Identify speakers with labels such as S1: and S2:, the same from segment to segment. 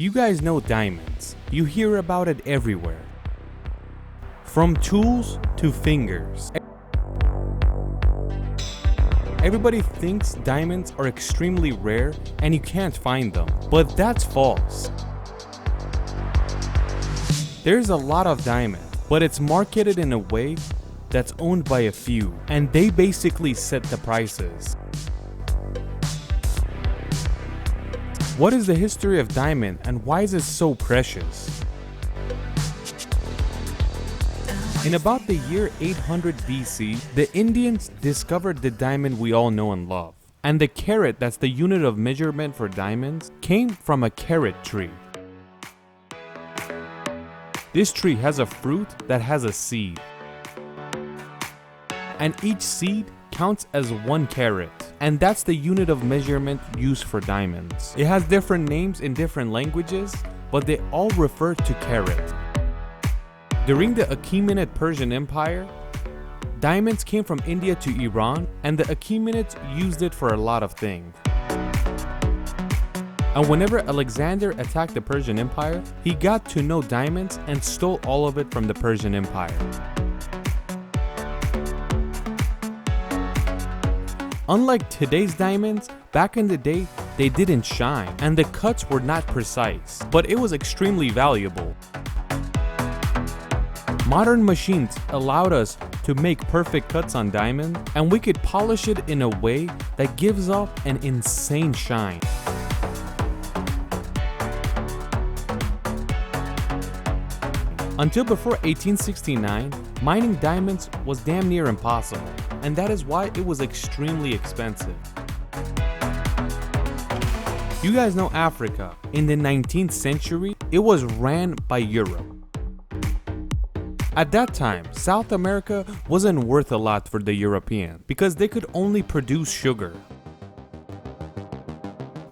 S1: You guys know diamonds. You hear about it everywhere. From tools to fingers. Everybody thinks diamonds are extremely rare and you can't find them, but that's false. There's a lot of diamonds, but it's marketed in a way that's owned by a few, and they basically set the prices. What is the history of diamond and why is it so precious? In about the year 800 BC, the Indians discovered the diamond we all know and love. And the carat, that's the unit of measurement for diamonds, came from a carrot tree. This tree has a fruit that has a seed. And each seed counts as 1 carat. And that's the unit of measurement used for diamonds. It has different names in different languages, but they all refer to carat. During the Achaemenid Persian Empire, diamonds came from India to Iran, and the Achaemenids used it for a lot of things. And whenever Alexander attacked the Persian Empire, he got to know diamonds and stole all of it from the Persian Empire. Unlike today's diamonds, back in the day, they didn't shine, and the cuts were not precise, but it was extremely valuable. Modern machines allowed us to make perfect cuts on diamond, and we could polish it in a way that gives off an insane shine. Until before 1869, mining diamonds was damn near impossible, and that is why it was extremely expensive. You guys know Africa. In the 19th century, it was ran by Europe. At that time, South America wasn't worth a lot for the Europeans because they could only produce sugar.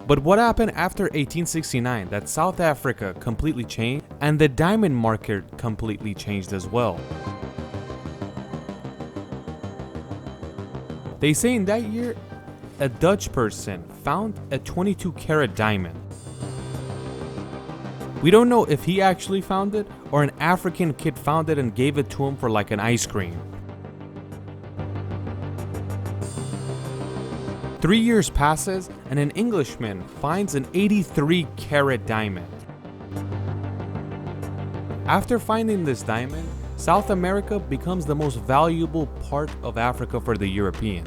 S1: But what happened after 1869 that South Africa completely changed and the diamond market completely changed as well. They say in that year, a Dutch person found a 22 carat diamond. We don't know if he actually found it or an African kid found it and gave it to him for like an ice cream. 3 years passes and an Englishman finds an 83 carat diamond. After finding this diamond, South America becomes the most valuable part of Africa for the European.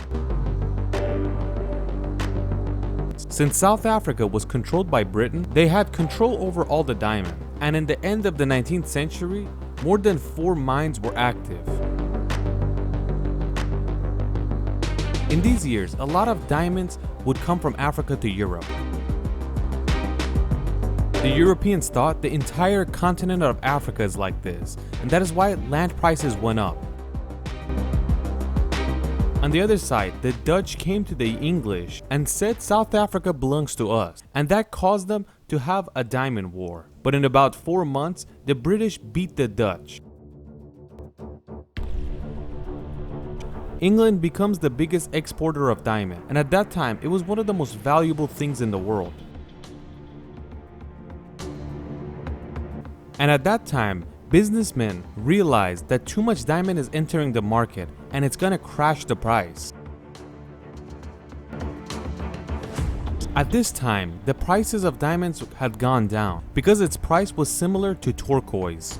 S1: Since South Africa was controlled by Britain, they had control over all the diamond, and in the end of the 19th century, more than 4 mines were active. In these years, a lot of diamonds would come from Africa to Europe. The Europeans thought the entire continent of Africa is like this, and that is why land prices went up. On the other side, the Dutch came to the English and said South Africa belongs to us, and that caused them to have a diamond war. But in about 4 months, the British beat the Dutch. England becomes the biggest exporter of diamond, and at that time, it was one of the most valuable things in the world. And at that time, businessmen realized that too much diamond is entering the market and it's gonna crash the price. At this time, the prices of diamonds had gone down because its price was similar to turquoise.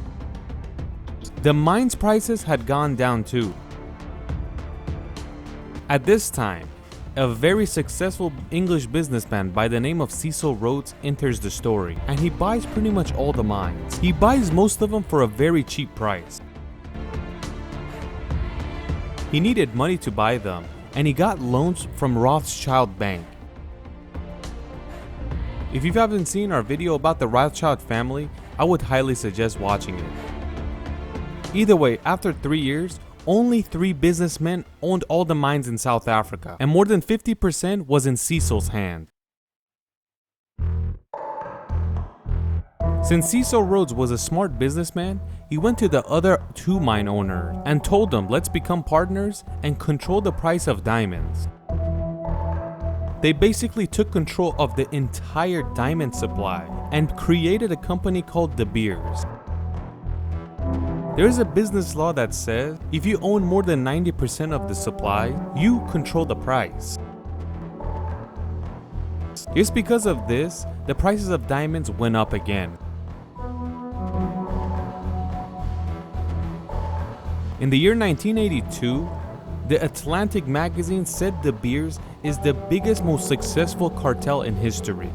S1: The mines' prices had gone down too. At this time, a very successful English businessman by the name of Cecil Rhodes enters the story, and he buys pretty much all the mines. He buys most of them for a very cheap price. He needed money to buy them, and he got loans from Rothschild Bank. If you haven't seen our video about the Rothschild family, I would highly suggest watching it. Either way, after 3 years, only 3 businessmen owned all the mines in South Africa, and more than 50% was in Cecil's hand. Since Cecil Rhodes was a smart businessman, he went to the other 2 mine owners and told them, let's become partners and control the price of diamonds. They basically took control of the entire diamond supply and created a company called De Beers. There's a business law that says if you own more than 90% of the supply, you control the price. Just because of this, the prices of diamonds went up again. In the year 1982, the Atlantic magazine said De Beers is the biggest, most successful cartel in history.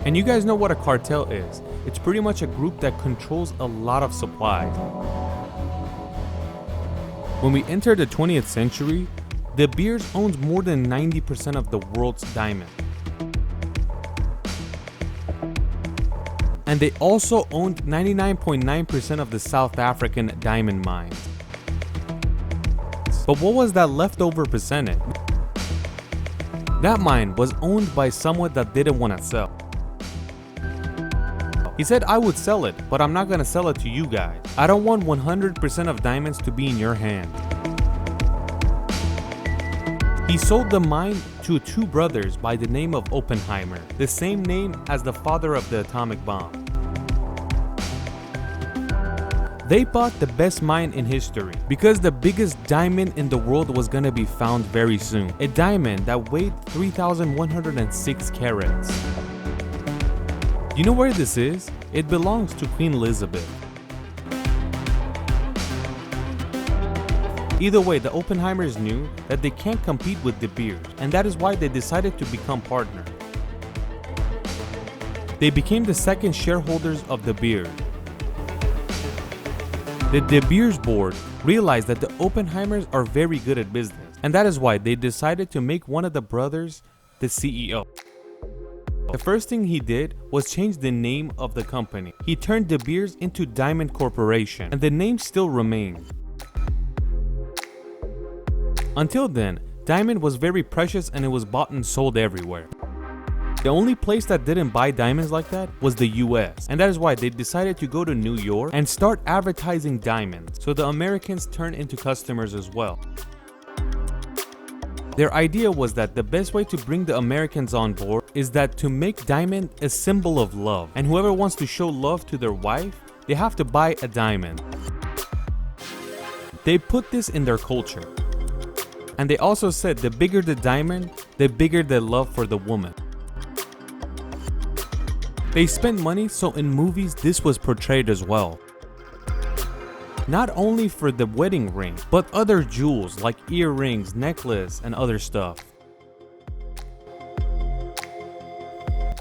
S1: And you guys know what a cartel is. It's pretty much a group that controls a lot of supplies. When we enter the 20th century, De Beers owns more than 90% of the world's diamonds. And they also owned 99.9% of the South African diamond mines. But what was that leftover percentage? That mine was owned by someone that didn't want to sell. He said, I would sell it, but I'm not gonna sell it to you guys. I don't want 100% of diamonds to be in your hand. He sold the mine to two brothers by the name of Oppenheimer, the same name as the father of the atomic bomb. They bought the best mine in history because the biggest diamond in the world was gonna be found very soon. A diamond that weighed 3,106 carats. You know where this is? It belongs to Queen Elizabeth. Either way, the Oppenheimers knew that they can't compete with De Beers, and that is why they decided to become partners. They became the second shareholders of De Beers. The De Beers board realized that the Oppenheimers are very good at business, and that is why they decided to make one of the brothers the CEO. The first thing he did was change the name of the company. He turned De Beers into Diamond Corporation, and the name still remains. Until then, diamond was very precious and it was bought and sold everywhere. The only place that didn't buy diamonds like that was the US, and that is why they decided to go to New York and start advertising diamonds, so the Americans turned into customers as well. Their idea was that the best way to bring the Americans on board is that to make diamond a symbol of love, and whoever wants to show love to their wife, they have to buy a diamond. They put this in their culture. And they also said the bigger the diamond, the bigger the love for the woman. They spent money, so in movies this was portrayed as well. Not only for the wedding ring, but other jewels like earrings, necklace, and other stuff.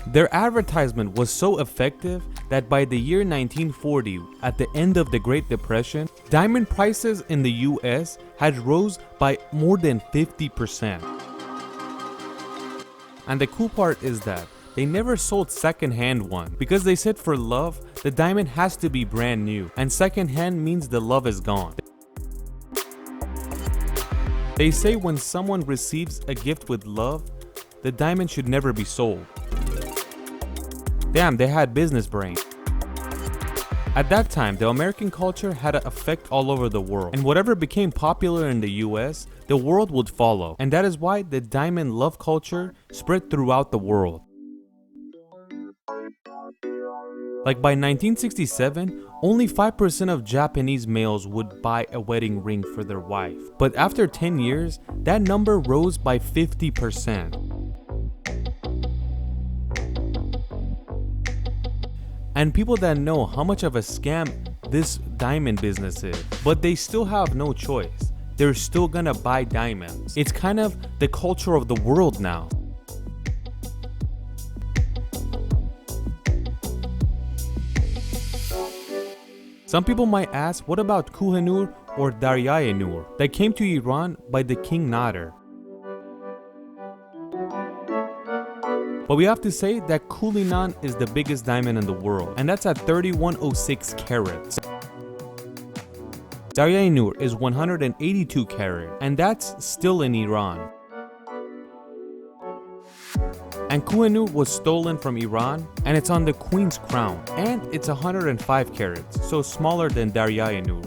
S1: Their advertisement was so effective that by the year 1940, at the end of the Great Depression, diamond prices in the US had rose by more than 50%. And the cool part is that they never sold second-hand one because they said for love, the diamond has to be brand new, and second-hand means the love is gone. They say when someone receives a gift with love, the diamond should never be sold. Damn, they had business brain. At that time, the American culture had an effect all over the world, and whatever became popular in the US, the world would follow, and that is why the diamond love culture spread throughout the world. Like by 1967, only 5% of Japanese males would buy a wedding ring for their wife, but after 10 years, that number rose by 50%. And people that know how much of a scam this diamond business is, but they still have no choice. They're still gonna buy diamonds. It's kind of the culture of the world now. Some people might ask, what about Kohinoor or Darya-e-Noor that came to Iran by the King Nader? But we have to say that Kohinoor is the biggest diamond in the world, and that's at 3106 carats. Darya-e-Noor is 182 carat, and that's still in Iran. And Kohinoor was stolen from Iran, and it's on the Queen's crown, and it's 105 carats, so smaller than Darya-e-Noor.